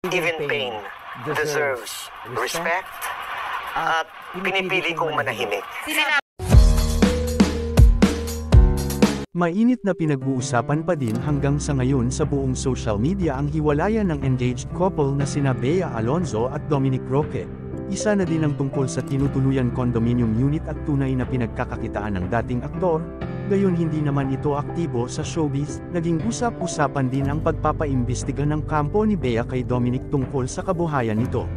Even pain deserves respect at pinipili kong manahimik. Mainit na pinag-uusapan pa din hanggang sa ngayon sa buong social media ang hiwalayan ng engaged couple na sina Bea Alonzo at Dominic Roque. Isa na din ang tungkol sa tinutuluyan condominium unit at tunay na pinagkakakitaan ng dating aktor, gayon hindi naman ito aktibo sa showbiz. Naging usap-usapan din ang pagpapaimbestiga ng kampo ni Bea kay Dominic tungkol sa kabuhayan nito.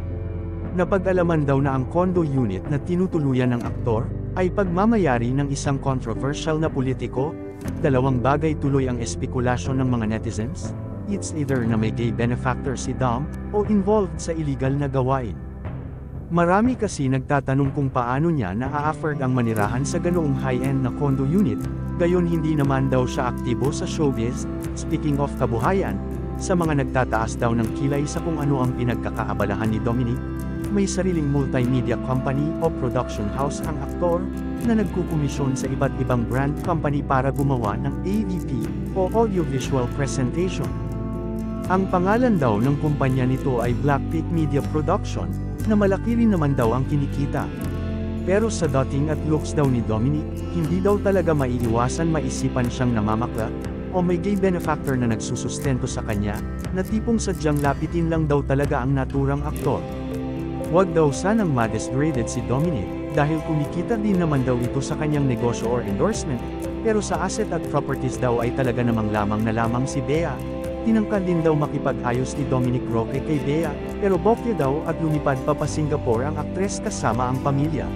Napag-alaman daw na ang condo unit na tinutuluyan ng aktor, ay pagmamayari ng isang controversial na politiko. Dalawang bagay tuloy ang espekulasyon ng mga netizens. It's either na may gay benefactor si Dom, o involved sa illegal na gawain. Marami kasi nagtatanong kung paano niya na-afford ang manirahan sa ganoong high-end na condo unit, gayon hindi naman daw siya aktibo sa showbiz. Speaking of kabuhayan, sa mga nagtataas daw ng kilay sa kung ano ang pinagkakaabalahan ni Dominic, may sariling multimedia company o production house ang aktor, na nagkukomisyon sa iba't ibang brand company para gumawa ng AVP, o audiovisual presentation. Ang pangalan daw ng kumpanya nito ay Blackpit Media Production, na malaki rin naman daw ang kinikita. Pero sa dating at looks daw ni Dominic, hindi daw talaga maiiwasan maisipan siyang namamakla, o may gay benefactor na nagsusustento sa kanya, na tipong sadyang lapitin lang daw talaga ang naturang aktor. Huwag daw sanang ma-disgraded si Dominic, dahil kumikita din naman daw ito sa kanyang negosyo or endorsement, pero sa asset at properties daw ay talaga namang lamang si Bea. Tinangkad din daw makipag-ayos ni Dominic Roque kay Bea, pero bokeh daw at lumipad pa Singapore ang aktres kasama ang pamilya.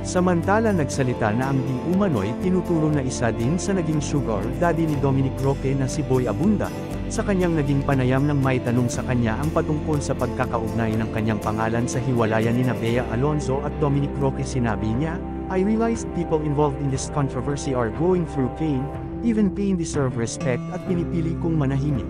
Samantala nagsalita na ang di umano'y tinuturo na isa din sa naging sugar daddy ni Dominic Roque na si Boy Abunda, sa kanyang naging panayam nang may tanong sa kanya ang patungkol sa pagkakaugnay ng kanyang pangalan sa hiwalayan ni Bea Alonzo at Dominic Roque. Sinabi niya, "I realized people involved in this controversy are going through pain. Even pain deserve respect at pinipili kong manahimik."